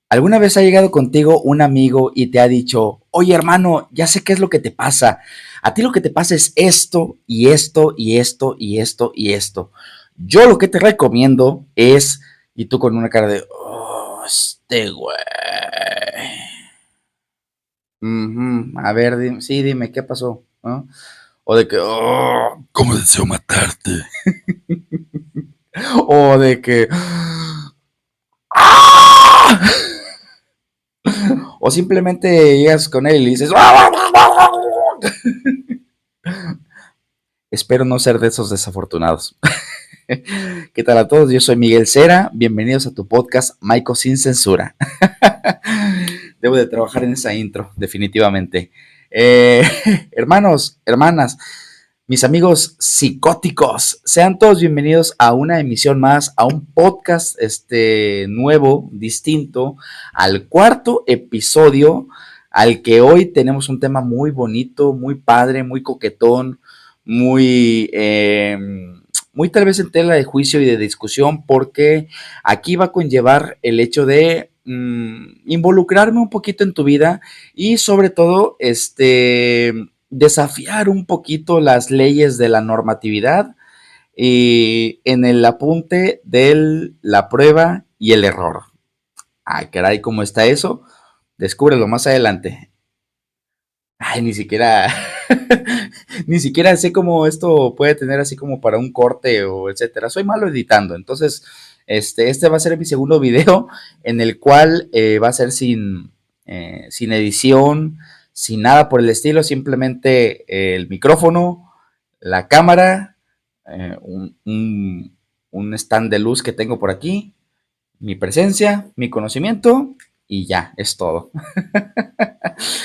¿Alguna vez ha llegado contigo un amigo y te ha dicho, oye hermano, ya sé qué es lo que te pasa? A ti lo que te pasa es esto y esto y esto y esto y esto. Yo lo que te recomiendo es, y tú con una cara de, oh, este güey. Ujú, a ver, sí, dime, ¿qué pasó? ¿No? O de que, oh, ¿cómo deseo matarte? O de que, ¡ah! O simplemente llegas con él y dices, ¡ah! Espero no ser de esos desafortunados. ¿Qué tal a todos? Yo soy Miguel Cera. Bienvenidos a tu podcast Maiko sin censura. Debo de trabajar en esa intro, definitivamente. Eh, hermanos, hermanas, mis amigos psicóticos, sean todos bienvenidos a una emisión más, a un podcast nuevo, distinto, al cuarto episodio, al que hoy tenemos un tema muy bonito, muy padre, muy coquetón, muy, muy tal vez en tela de juicio y de discusión, porque aquí va a conllevar el hecho de involucrarme un poquito en tu vida y sobre todo, desafiar un poquito las leyes de la normatividad y en el apunte de la prueba y el error. Ay, caray, ¿cómo está eso? Descúbrelo más adelante. Ay, ni siquiera, ni siquiera sé cómo esto puede tener así como para un corte o etcétera. Soy malo editando, entonces este va a ser mi segundo video en el cual va a ser sin edición, sin nada por el estilo, simplemente el micrófono, la cámara, un stand de luz que tengo por aquí, mi presencia, mi conocimiento y ya, es todo.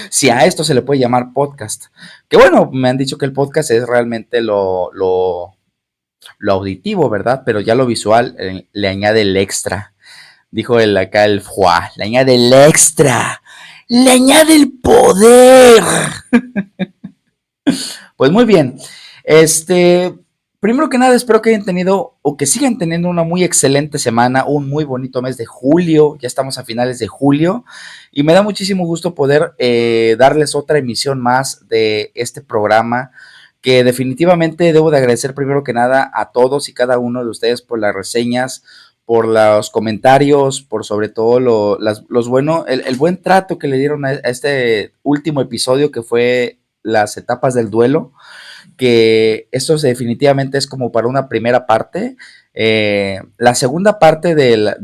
Si a esto se le puede llamar podcast. Que bueno, me han dicho que el podcast es realmente lo auditivo, ¿verdad? Pero ya lo visual le añade el extra. Dijo el acá el fuá, le añade el extra. Le añade el poder. Pues muy bien. Este, primero que nada, espero que hayan tenido o que sigan teniendo una muy excelente semana, un muy bonito mes de julio. Ya estamos a finales de julio y me da muchísimo gusto poder darles otra emisión más de este programa que definitivamente debo de agradecer primero que nada a todos y cada uno de ustedes por las reseñas, por los comentarios, por sobre todo los bueno, el buen trato que le dieron a este último episodio que fue las etapas del duelo, que esto definitivamente es como para una primera parte. La segunda parte de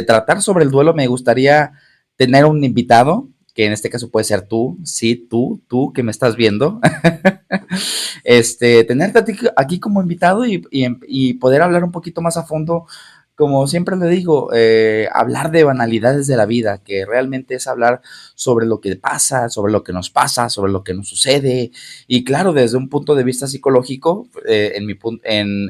tratar sobre el duelo me gustaría tener un invitado, que en este caso puede ser tú, sí, tú que me estás viendo, tenerte aquí como invitado y poder hablar un poquito más a fondo, como siempre le digo, hablar de banalidades de la vida, que realmente es hablar sobre lo que pasa, sobre lo que nos pasa, sobre lo que nos sucede, y claro, desde un punto de vista psicológico, en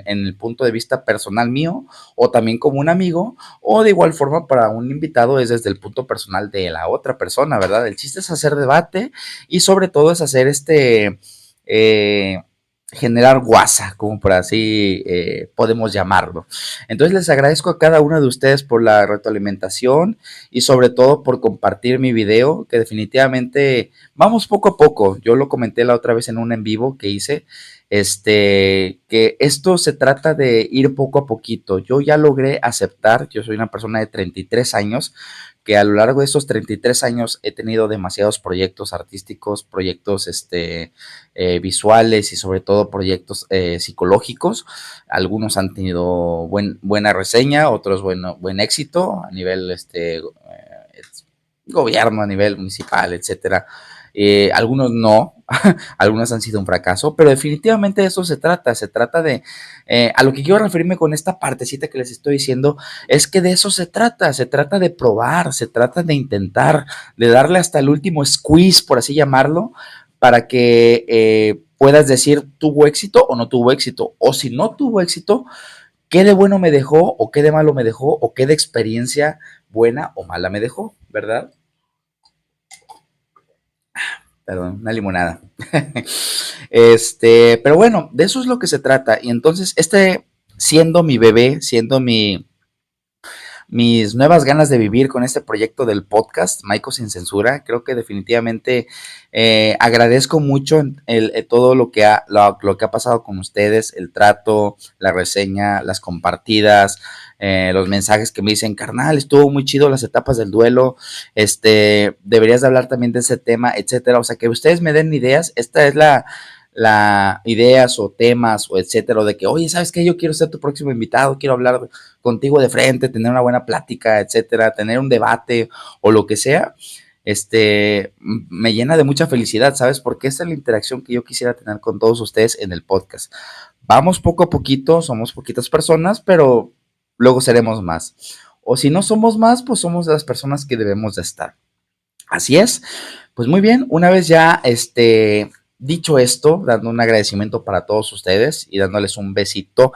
el punto de vista personal mío, o también como un amigo, o de igual forma para un invitado es desde el punto personal de la otra persona, ¿verdad? El chiste es hacer debate y sobre todo es hacer eh, generar guasa, como por así podemos llamarlo. Entonces les agradezco a cada uno de ustedes por la retroalimentación y sobre todo por compartir mi video, que definitivamente vamos poco a poco. Yo lo comenté la otra vez en un en vivo que hice, que esto se trata de ir poco a poquito. Yo ya logré aceptar, yo soy una persona de 33 años, que a lo largo de estos 33 años he tenido demasiados proyectos artísticos, proyectos visuales y sobre todo proyectos psicológicos. Algunos han tenido buena reseña, otros buen éxito a nivel gobierno, a nivel municipal, etcétera. Algunos no, algunos han sido un fracaso, pero definitivamente de eso se trata de, a lo que quiero referirme con esta partecita que les estoy diciendo, es que de eso se trata de probar, se trata de intentar, de darle hasta el último squeeze, por así llamarlo, para que puedas decir tuvo éxito o no tuvo éxito, o si no tuvo éxito, qué de bueno me dejó, o qué de malo me dejó, o qué de experiencia buena o mala me dejó, ¿verdad? Perdón, una limonada. Pero bueno, de eso es lo que se trata. Y entonces, siendo mi bebé, siendo mis nuevas ganas de vivir con este proyecto del podcast, Maiko Sin Censura. Creo que definitivamente agradezco mucho todo lo que ha pasado con ustedes, el trato, la reseña, las compartidas, los mensajes que me dicen, carnal, estuvo muy chido las etapas del duelo, deberías de hablar también de ese tema, etcétera. O sea, que ustedes me den ideas. Esta es la ideas o temas o etcétera, o de que, oye, ¿sabes qué? Yo quiero ser tu próximo invitado, quiero hablar contigo de frente, tener una buena plática, etcétera, tener un debate o lo que sea, me llena de mucha felicidad, ¿sabes? Porque esta es la interacción que yo quisiera tener con todos ustedes en el podcast. Vamos poco a poquito, somos poquitas personas, pero luego seremos más. O si no somos más, pues somos las personas que debemos de estar. Así es. Pues muy bien, una vez ya dicho esto, dando un agradecimiento para todos ustedes y dándoles un besito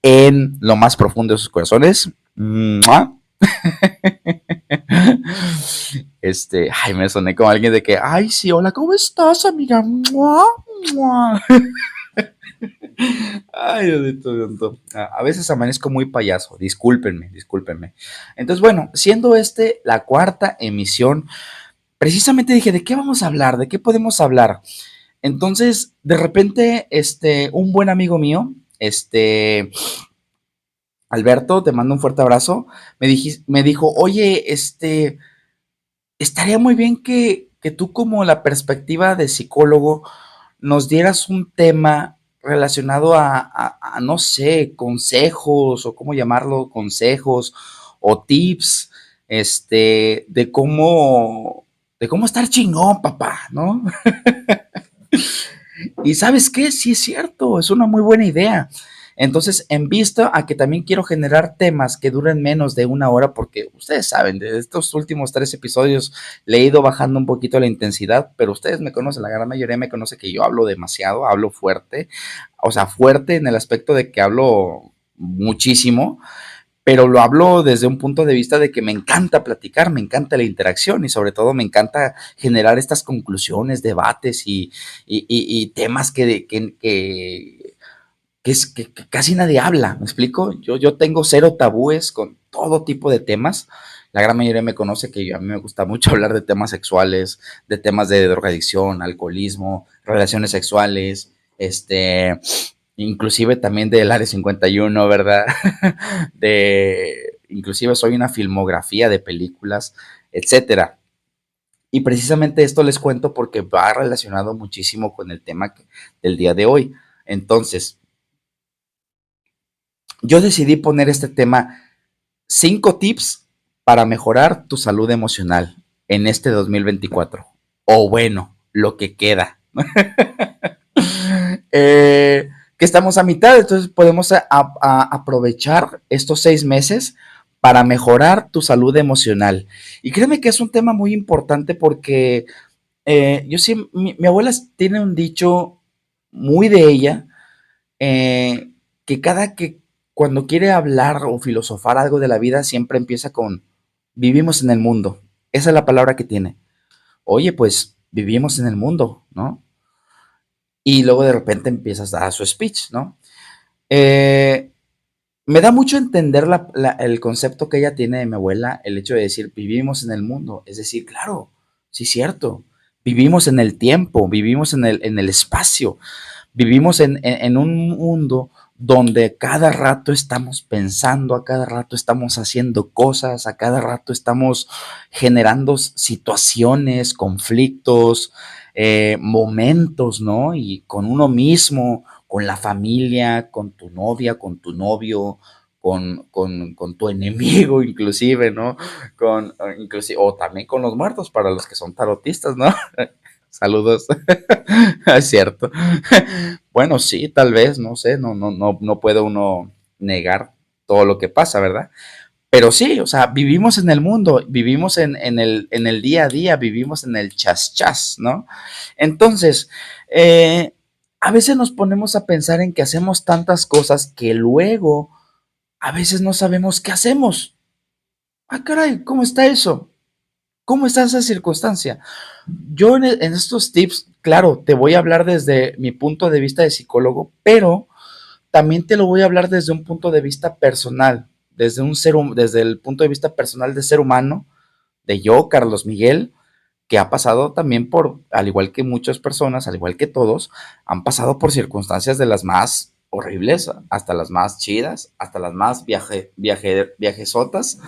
en lo más profundo de sus corazones. ¡Mua! Ay, me soné como alguien de que, ay, sí, hola, ¿cómo estás, amiga? ¡Mua! ¡Mua! Ay, Diosito, Diosito. A veces amanezco muy payaso, discúlpenme, discúlpenme. Entonces, bueno, siendo la cuarta emisión, precisamente dije, ¿de qué vamos a hablar? ¿De qué podemos hablar? Entonces, de repente, un buen amigo mío, Alberto, te mando un fuerte abrazo, me dijo, oye, estaría muy bien que tú como la perspectiva de psicólogo nos dieras un tema relacionado no sé, consejos o cómo llamarlo, consejos o tips, de cómo estar chingón, papá, ¿no? Y sabes qué, sí es cierto, es una muy buena idea. Entonces, en vista a que también quiero generar temas que duren menos de una hora, porque ustedes saben, de estos últimos 3 episodios le he ido bajando un poquito la intensidad, pero ustedes me conocen, la gran mayoría me conoce que yo hablo demasiado, hablo fuerte, o sea, fuerte en el aspecto de que hablo muchísimo, pero lo hablo desde un punto de vista de que me encanta platicar, me encanta la interacción y sobre todo me encanta generar estas conclusiones, debates y temas que casi nadie habla, ¿me explico? Yo tengo cero tabúes con todo tipo de temas. La gran mayoría me conoce que a mí me gusta mucho hablar de temas sexuales, de temas de drogadicción, alcoholismo, relaciones sexuales, inclusive también del Área 51, ¿verdad? Inclusive soy una filmografía de películas, etcétera. Y precisamente esto les cuento porque va relacionado muchísimo con el tema del día de hoy. Entonces, yo decidí poner este tema, 5 tips para mejorar tu salud emocional en este 2024. O bueno, lo que queda. Que estamos a mitad, entonces podemos aprovechar estos 6 meses para mejorar tu salud emocional. Y créeme que es un tema muy importante porque yo sí, mi abuela tiene un dicho muy de ella, eh, que cuando quiere hablar o filosofar algo de la vida, siempre empieza con, vivimos en el mundo. Esa es la palabra que tiene. Oye, pues vivimos en el mundo, ¿no? Y luego de repente empiezas a dar su speech, ¿no? Eh, Me da mucho entender el concepto que ella tiene de mi abuela, el hecho de decir, vivimos en el mundo. Es decir, claro, sí es cierto. Vivimos en el tiempo, vivimos en el espacio. Vivimos en un mundo donde cada rato estamos pensando, a cada rato estamos haciendo cosas, a cada rato estamos generando situaciones, conflictos, momentos, ¿no? Y con uno mismo, con la familia, con tu novia, con tu novio, con tu enemigo inclusive, ¿no? Inclusive, o también con los muertos para los que son tarotistas, ¿no? Saludos. Es cierto. Bueno, sí, tal vez, no sé, no puede uno negar todo lo que pasa, ¿verdad? Pero sí, o sea, vivimos en el mundo, vivimos en el día a día, vivimos en el chas chas, ¿no? Entonces, a veces nos ponemos a pensar en que hacemos tantas cosas que luego a veces no sabemos qué hacemos. Ah, caray, ¿cómo está eso? ¿Cómo está esa circunstancia? Yo en estos tips, claro, te voy a hablar desde mi punto de vista de psicólogo, pero también te lo voy a hablar desde un punto de vista personal, desde el punto de vista personal de ser humano, de yo, Carlos Miguel, que ha pasado también por, al igual que muchas personas, al igual que todos, han pasado por circunstancias de las más horribles hasta las más chidas, hasta las más viajesotas,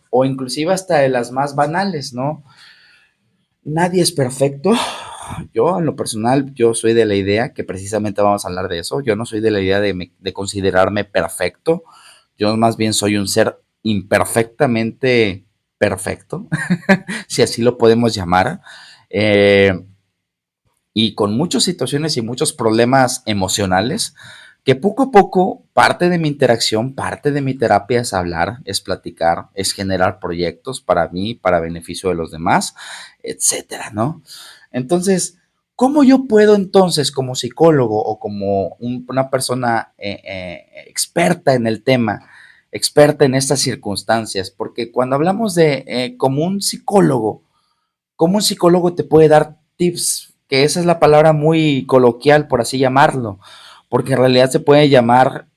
o inclusive hasta de las más banales, ¿no? Nadie es perfecto. Yo, en lo personal, yo soy de la idea que precisamente vamos a hablar de eso. Yo no soy de la idea de considerarme perfecto. Yo más bien soy un ser imperfectamente perfecto, si así lo podemos llamar. Eh, y con muchas situaciones y muchos problemas emocionales que poco a poco parte de mi interacción, parte de mi terapia es hablar, es platicar, es generar proyectos para mí, para beneficio de los demás, etcétera, ¿no? Entonces, ¿cómo yo puedo entonces como psicólogo o como una persona experta en el tema, experta en estas circunstancias? Porque cuando hablamos de como un psicólogo te puede dar tips, que esa es la palabra muy coloquial, por así llamarlo, porque en realidad se puede llamar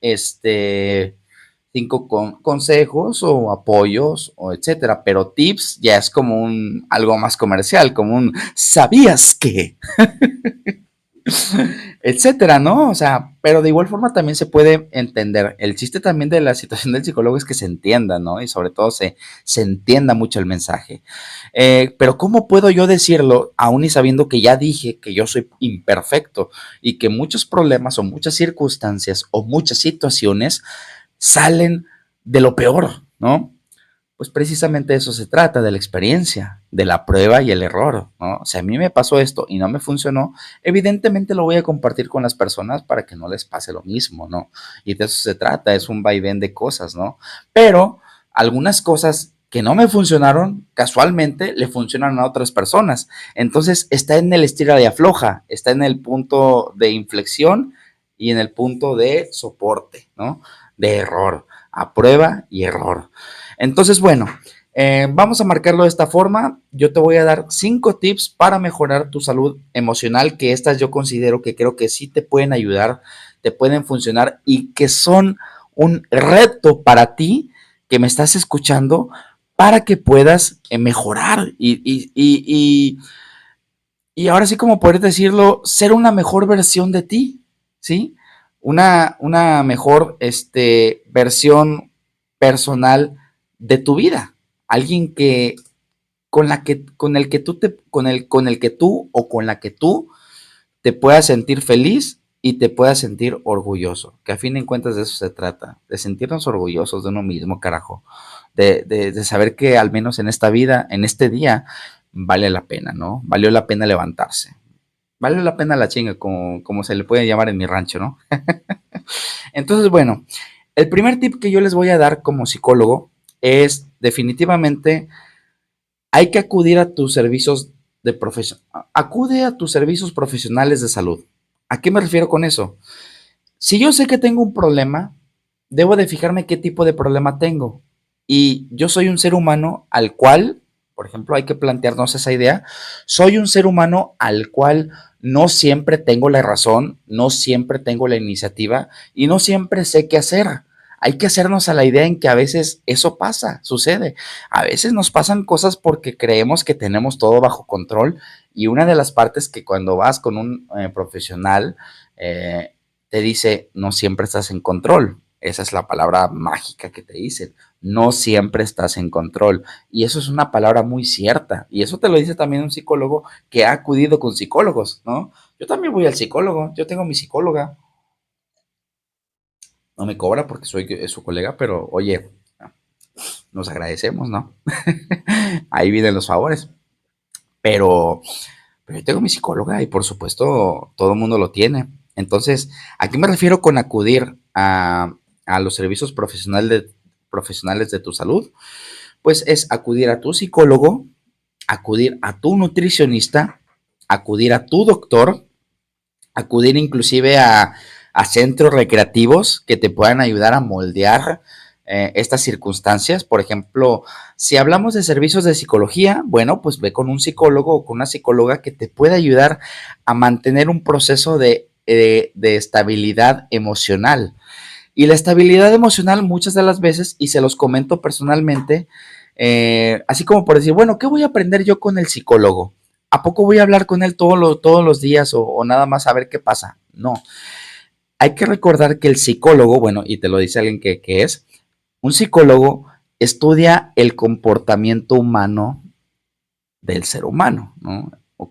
cinco consejos o apoyos o etcétera, pero tips ya es como un algo más comercial, como un ¿sabías qué? Etcétera, ¿no? O sea, pero de igual forma también se puede entender. El chiste también de la situación del psicólogo es que se entienda, ¿no? Y sobre todo se entienda mucho el mensaje. Pero ¿cómo puedo yo decirlo, aún y sabiendo que ya dije que yo soy imperfecto y que muchos problemas o muchas circunstancias o muchas situaciones salen de lo peor, ¿no? Pues precisamente de eso se trata, de la experiencia, de la prueba y el error, ¿no? Si a mí me pasó esto y no me funcionó, evidentemente lo voy a compartir con las personas para que no les pase lo mismo, ¿no? Y de eso se trata, es un vaivén de cosas, ¿no? Pero algunas cosas que no me funcionaron, casualmente le funcionan a otras personas. Entonces está en el estira y afloja, está en el punto de inflexión y en el punto de soporte, ¿no? De error, a prueba y error. Entonces, bueno, vamos a marcarlo de esta forma. Yo te voy a dar 5 tips para mejorar tu salud emocional, que estas yo considero que creo que sí te pueden ayudar, te pueden funcionar y que son un reto para ti que me estás escuchando para que puedas mejorar y ahora sí como poder decirlo, ser una mejor versión de ti, ¿sí? Una mejor versión personal de tu vida. Alguien que con el que tú con el que tú o con la que tú te puedas sentir feliz y te puedas sentir orgulloso, que a fin de cuentas de eso se trata, de sentirnos orgullosos de uno mismo, carajo, de saber que al menos en esta vida, en este día, vale la pena, ¿no? Valió la pena levantarse, vale la pena la chinga, como se le puede llamar en mi rancho, ¿no? Entonces, bueno, el primer tip que yo les voy a dar como psicólogo es definitivamente hay que acudir a tus servicios de profesión. Acude a tus servicios profesionales de salud. ¿A qué me refiero con eso? Si yo sé que tengo un problema, debo de fijarme qué tipo de problema tengo. Y yo soy un ser humano al cual, por ejemplo, hay que plantearnos esa idea, soy un ser humano al cual no siempre tengo la razón, no siempre tengo la iniciativa y no siempre sé qué hacer. Hay que hacernos a la idea en que a veces eso pasa, sucede. A veces nos pasan cosas porque creemos que tenemos todo bajo control y una de las partes que cuando vas con un profesional te dice, no siempre estás en control. Esa es la palabra mágica que te dicen. No siempre estás en control. Y eso es una palabra muy cierta. Y eso te lo dice también un psicólogo que ha acudido con psicólogos, ¿no? Yo también voy al psicólogo. Yo tengo mi psicóloga. No me cobra porque soy su colega, pero oye, nos agradecemos, ¿no? Ahí vienen los favores. Pero, pero yo tengo mi psicóloga y por supuesto todo el mundo lo tiene. Entonces, ¿a qué me refiero con acudir a los servicios profesionales de tu salud? Pues es acudir a tu psicólogo, acudir a tu nutricionista, acudir a tu doctor, acudir inclusive a centros recreativos que te puedan ayudar a moldear estas circunstancias. Por ejemplo, si hablamos de servicios de psicología, bueno, pues ve con un psicólogo o con una psicóloga que te pueda ayudar a mantener un proceso de estabilidad emocional. Y la estabilidad emocional muchas de las veces, y se los comento personalmente, así como por decir, bueno, ¿qué voy a aprender yo con el psicólogo? ¿A poco voy a hablar con él todos los días o nada más a ver qué pasa? No, hay que recordar que el psicólogo, bueno, y te lo dice alguien que es, un psicólogo estudia el comportamiento humano del ser humano, ¿no? O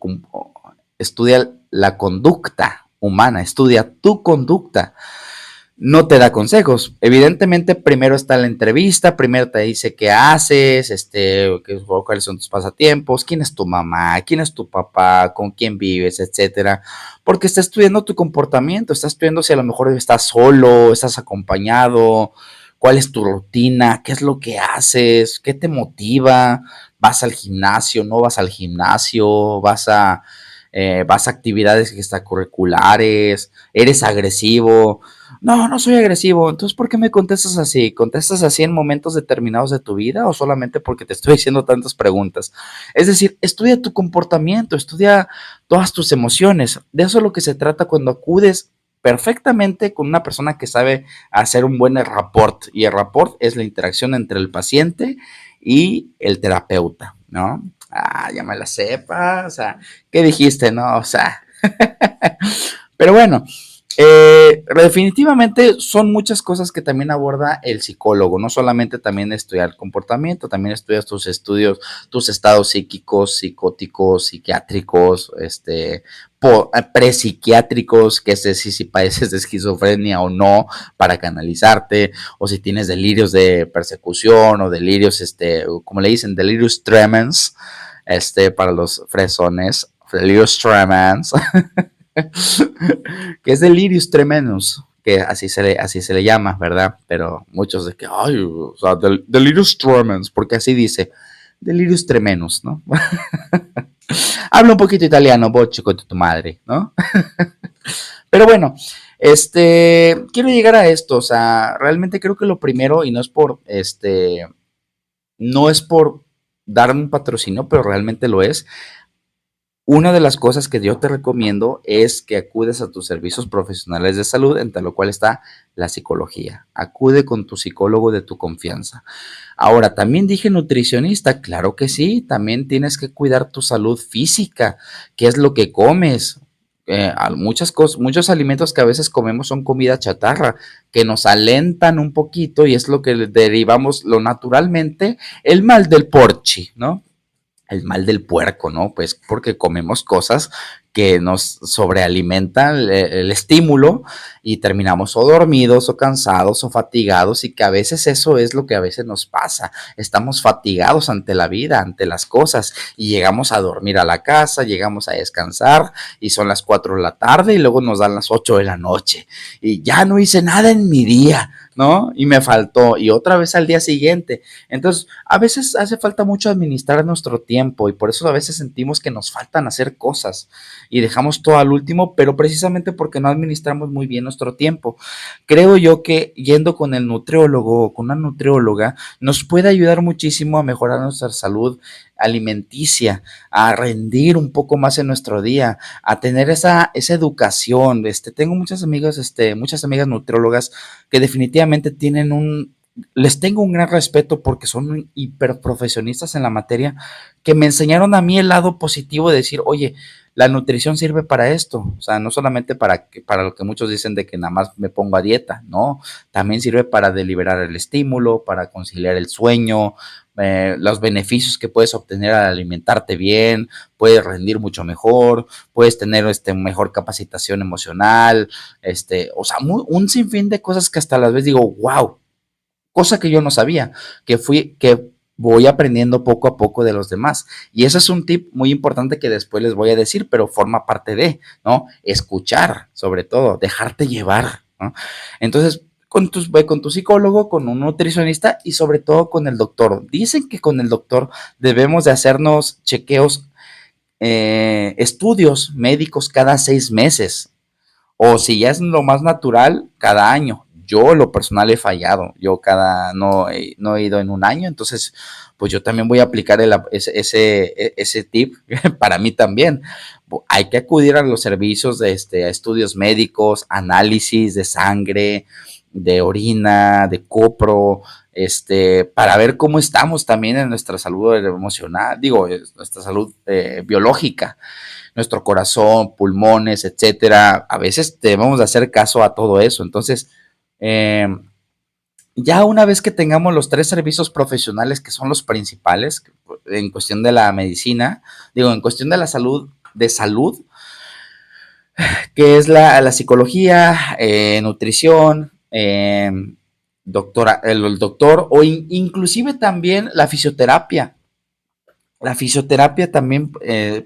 estudia la conducta humana, estudia tu conducta, no te da consejos. Evidentemente, primero está la entrevista, primero te dice qué haces, cuáles son tus pasatiempos, quién es tu mamá, quién es tu papá, con quién vives, etcétera. Porque está estudiando tu comportamiento, está estudiando si a lo mejor estás solo, estás acompañado, cuál es tu rutina, qué es lo que haces, qué te motiva, vas al gimnasio, no vas al gimnasio, vas a actividades extracurriculares, eres agresivo. No, no soy agresivo. Entonces, ¿por qué me contestas así? ¿Contestas así en momentos determinados de tu vida o solamente porque te estoy haciendo tantas preguntas? Es decir, estudia tu comportamiento, estudia todas tus emociones. De eso es lo que se trata cuando acudes perfectamente con una persona que sabe hacer un buen rapport. Y el rapport es la interacción entre el paciente y el terapeuta, ¿no? Ah, ya me la sepa, o sea, ¿qué dijiste? No, o sea, pero bueno, definitivamente son muchas cosas que también aborda el psicólogo, no solamente también estudiar comportamiento, también estudias tus estudios, tus estados psíquicos, psicóticos, psiquiátricos, prepsiquiátricos, que sé si padeces de esquizofrenia o no, para canalizarte, o si tienes delirios de persecución o delirios, como le dicen, delirios tremens, para los fresones, delirios tremens, que es delirius tremendus, que así se le llama, ¿verdad? Pero muchos de que, ay, o sea, delirius tremens, porque así dice, delirius tremendus, ¿no? Habla un poquito italiano, boche con tu madre, ¿no? Pero bueno, quiero llegar a esto, o sea, realmente creo que lo primero, y no es por dar un patrocinio, pero realmente lo es. Una de las cosas que yo te recomiendo es que acudes a tus servicios profesionales de salud, entre lo cual está la psicología. Acude con tu psicólogo de tu confianza. Ahora, también dije nutricionista, claro que sí, también tienes que cuidar tu salud física, qué es lo que comes. Muchas cosas, muchos alimentos que a veces comemos son comida chatarra, que nos alentan un poquito y es lo que derivamos lo naturalmente, el mal del porchi, ¿no? El mal del puerco, ¿no? Pues porque comemos cosas que nos sobrealimentan el estímulo y terminamos o dormidos o cansados o fatigados y que a veces eso es lo que a veces nos pasa. Estamos fatigados ante la vida, ante las cosas y llegamos a dormir a la casa, llegamos a descansar y son las 4 de la tarde y luego nos dan las 8 de la noche y ya no hice nada en mi día, ¿no? Y me faltó y otra vez al día siguiente. Entonces, a veces hace falta mucho administrar nuestro tiempo y por eso a veces sentimos que nos faltan hacer cosas y dejamos todo al último, pero precisamente porque no administramos muy bien nuestro tiempo. Creo yo que yendo con el nutriólogo o con una nutrióloga nos puede ayudar muchísimo a mejorar nuestra salud alimenticia, a rendir un poco más en nuestro día, a tener esa educación. Tengo muchas amigas nutriólogas que definitivamente les tengo un gran respeto porque son hiperprofesionistas en la materia, que me enseñaron a mí el lado positivo de decir, oye, la nutrición sirve para esto, o sea, no solamente para lo que muchos dicen de que nada más me pongo a dieta, no, también sirve para deliberar el estímulo, para conciliar el sueño, los beneficios que puedes obtener al alimentarte bien, puedes rendir mucho mejor, puedes tener mejor capacitación emocional, o sea, un sinfín de cosas que hasta las veces digo, wow, cosa que yo no sabía, que voy aprendiendo poco a poco de los demás. Y ese es un tip muy importante que después les voy a decir, pero forma parte de, ¿no? Escuchar, sobre todo, dejarte llevar, ¿no? Entonces, ve con tu psicólogo, con un nutricionista y sobre todo con el doctor. Dicen que con el doctor debemos de hacernos chequeos, estudios médicos cada 6 meses o si ya es lo más natural, cada año. Yo lo personal he fallado, no he ido en un año, entonces pues yo también voy a aplicar ese tip para mí también. Hay que acudir a los servicios de a estudios médicos, análisis de sangre, de orina, de copro, para ver cómo estamos también en nuestra salud emocional, digo, nuestra salud biológica, nuestro corazón, pulmones, etcétera. A veces debemos de hacer caso a todo eso. Entonces, eh, ya una vez que tengamos los tres servicios profesionales que son los principales en cuestión de la medicina, digo, en cuestión de salud, que es la psicología, nutrición, el doctor o inclusive también la fisioterapia. La fisioterapia también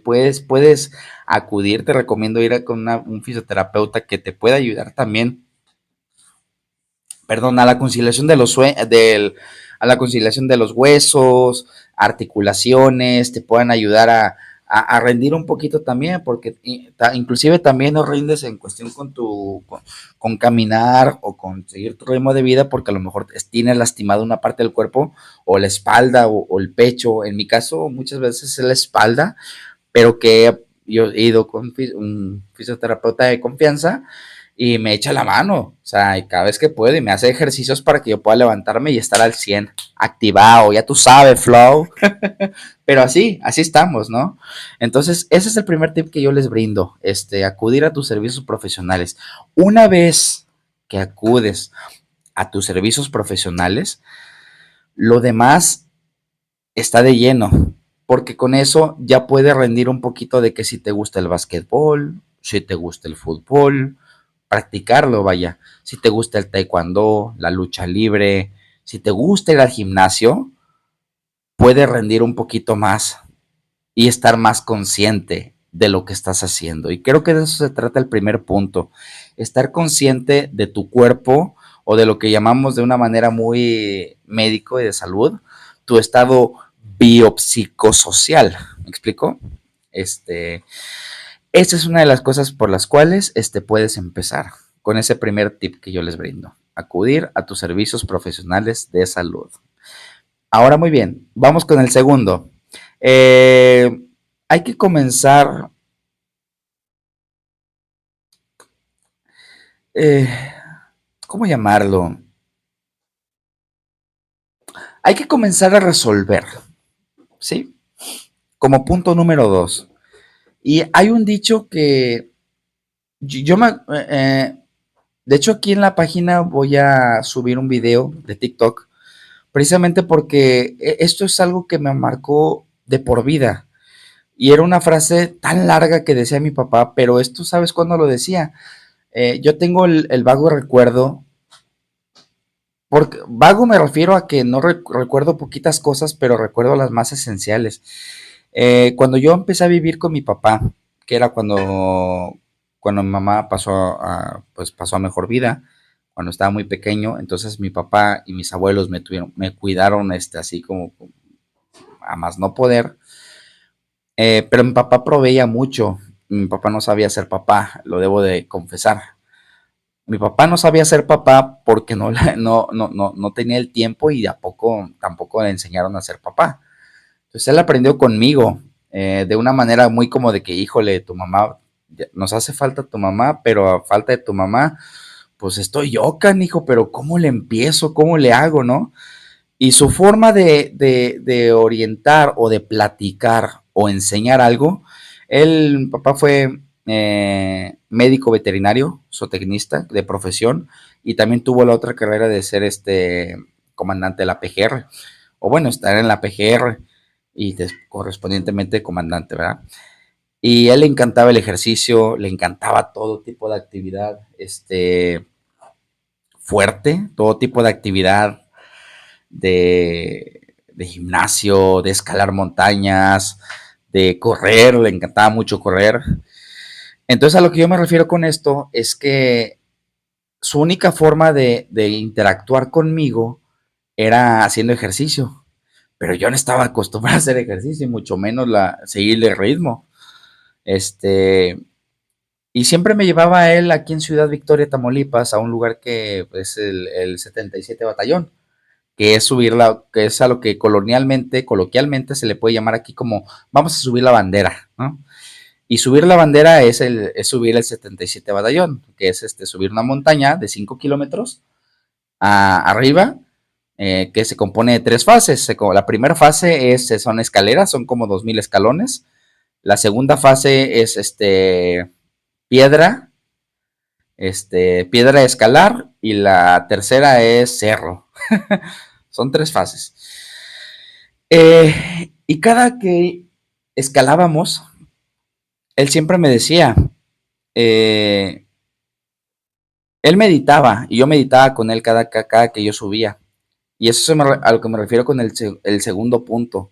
puedes acudir, te recomiendo ir con un fisioterapeuta que te pueda ayudar también, perdón, a la conciliación de a la conciliación de los huesos, articulaciones, te puedan ayudar a rendir un poquito también, porque inclusive también no rindes en cuestión con caminar o con seguir tu ritmo de vida, porque a lo mejor tienes lastimado una parte del cuerpo, o la espalda, o el pecho. En mi caso, muchas veces es la espalda, pero que yo he ido con un fisioterapeuta de confianza y me echa la mano, o sea, y cada vez que puede y me hace ejercicios para que yo pueda levantarme y estar al 100 activado, ya tú sabes, flow, pero así estamos, ¿no? Entonces, ese es el primer tip que yo les brindo, acudir a tus servicios profesionales. Una vez que acudes a tus servicios profesionales, lo demás está de lleno, porque con eso ya puedes rendir un poquito de que si te gusta el básquetbol, si te gusta el fútbol, practicarlo, vaya. Si te gusta el taekwondo, la lucha libre, si te gusta ir al gimnasio, puedes rendir un poquito más y estar más consciente de lo que estás haciendo. Y creo que de eso se trata el primer punto, estar consciente de tu cuerpo, o de lo que llamamos de una manera muy médico y de salud, tu estado biopsicosocial. ¿Me explico? Esta es una de las cosas por las cuales puedes empezar con ese primer tip que yo les brindo. Acudir a tus servicios profesionales de salud. Ahora muy bien, vamos con el segundo. Hay que comenzar, eh, ¿cómo llamarlo? Hay que comenzar a resolver, ¿sí? Como punto número 2. Y hay un dicho que yo me... de hecho, aquí en la página voy a subir un video de TikTok, precisamente porque esto es algo que me marcó de por vida. Y era una frase tan larga que decía mi papá, pero esto, ¿sabes cuándo lo decía? Yo tengo el vago recuerdo, porque vago me refiero a que no recuerdo poquitas cosas, pero recuerdo las más esenciales. Cuando yo empecé a vivir con mi papá, que era cuando mi mamá pues pasó a mejor vida, cuando estaba muy pequeño, entonces mi papá y mis abuelos me cuidaron así como a más no poder. Pero mi papá proveía mucho. Mi papá no sabía ser papá, lo debo de confesar. Mi papá no sabía ser papá porque no tenía el tiempo, y tampoco le enseñaron a ser papá. Entonces él aprendió conmigo, de una manera muy como de que, híjole, tu mamá, nos hace falta tu mamá, pero a falta de tu mamá, pues estoy yo, canijo, pero ¿cómo le empiezo? ¿Cómo le hago, no? Y su forma de orientar o de platicar o enseñar algo, mi papá fue médico veterinario, zootecnista de profesión, y también tuvo la otra carrera de ser comandante de la PGR, o bueno, estar en la PGR y correspondientemente comandante, ¿verdad? Y a él le encantaba el ejercicio, le encantaba todo tipo de actividad fuerte, todo tipo de actividad de gimnasio, de escalar montañas, de correr, le encantaba mucho correr. Entonces, a lo que yo me refiero con esto es que su única forma de interactuar conmigo era haciendo ejercicio, pero yo no estaba acostumbrado a hacer ejercicio y mucho menos seguirle el ritmo. Y siempre me llevaba a él aquí en Ciudad Victoria, Tamaulipas, a un lugar que es el 77 Batallón, que es que es a lo que coloquialmente se le puede llamar aquí como vamos a subir la bandera, ¿no? Y subir la bandera es subir el 77 Batallón, que es subir una montaña de 5 kilómetros arriba, que se compone de tres fases. La primera fase son escaleras, son como 2000 escalones. La segunda fase es piedra, piedra de escalar, y la tercera es cerro. Son tres fases. Y cada que escalábamos, él siempre me decía, eh, él meditaba y yo meditaba con él cada que yo subía. Y eso es a lo que me refiero con el segundo punto.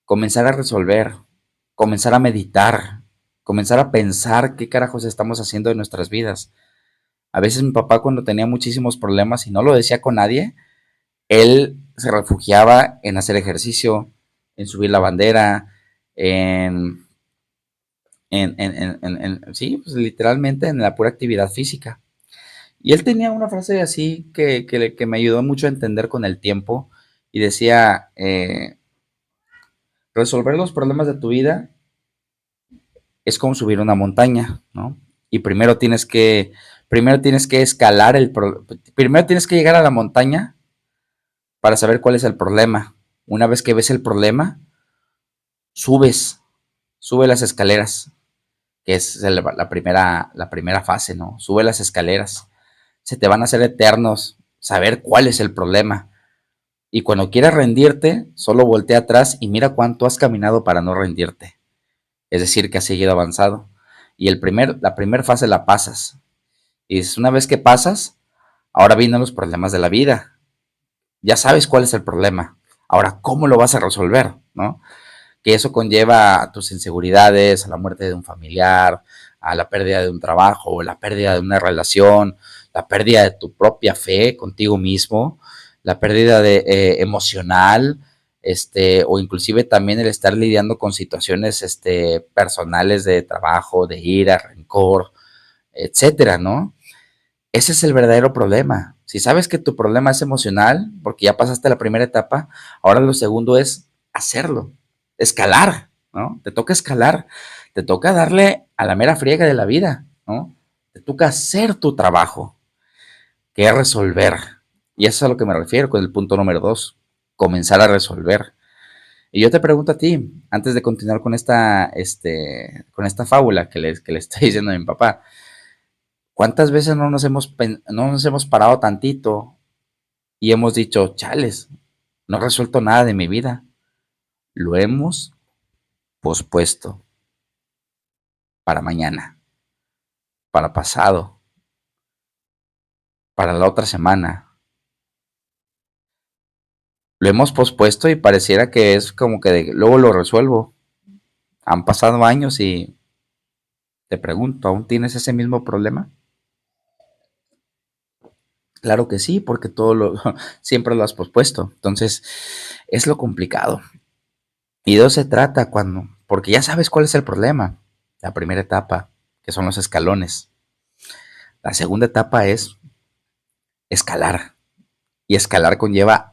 Comenzar a resolver, comenzar a meditar, comenzar a pensar qué carajos estamos haciendo en nuestras vidas. A veces mi papá, cuando tenía muchísimos problemas y no lo decía con nadie, él se refugiaba en hacer ejercicio, en subir la bandera, en, sí, pues literalmente en la pura actividad física. Y él tenía una frase así que me ayudó mucho a entender con el tiempo, y decía, resolver los problemas de tu vida es como subir una montaña, ¿no? Y primero tienes que escalar primero tienes que llegar a la montaña para saber cuál es el problema. Una vez que ves el problema, subes, sube las escaleras, que es la primera fase, ¿no? Sube las escaleras. Se te van a hacer eternos saber cuál es el problema. Y cuando quieras rendirte, solo voltea atrás y mira cuánto has caminado para no rendirte. Es decir, que has seguido avanzado. Y la primera fase la pasas. Y una vez que pasas, ahora vienen los problemas de la vida. Ya sabes cuál es el problema. Ahora, ¿cómo lo vas a resolver? ¿No? Que eso conlleva a tus inseguridades, a la muerte de un familiar, a la pérdida de un trabajo, la pérdida de una relación, la pérdida de tu propia fe contigo mismo, la pérdida emocional, o inclusive también el estar lidiando con situaciones personales de trabajo, de ira, rencor, etcétera, ¿no? Ese es el verdadero problema. Si sabes que tu problema es emocional, porque ya pasaste la primera etapa, ahora lo segundo es hacerlo, escalar, ¿no? Te toca escalar, te toca darle a la mera friega de la vida, ¿no? Te toca hacer tu trabajo, que es resolver. Y eso es a lo que me refiero con el punto número 2, comenzar a resolver. Y yo te pregunto a ti, antes de continuar con esta fábula que le estoy diciendo a mi papá, ¿cuántas veces no nos hemos parado tantito y hemos dicho, chales, no he resuelto nada de mi vida? Lo hemos pospuesto para mañana, para pasado, para la otra semana. Lo hemos pospuesto y pareciera que es como que luego lo resuelvo. Han pasado años y te pregunto, ¿aún tienes ese mismo problema? Claro que sí, porque siempre lo has pospuesto. Entonces, es lo complicado. Y de eso se trata porque ya sabes cuál es el problema. La primera etapa, que son los escalones. La segunda etapa es escalar. Y escalar conlleva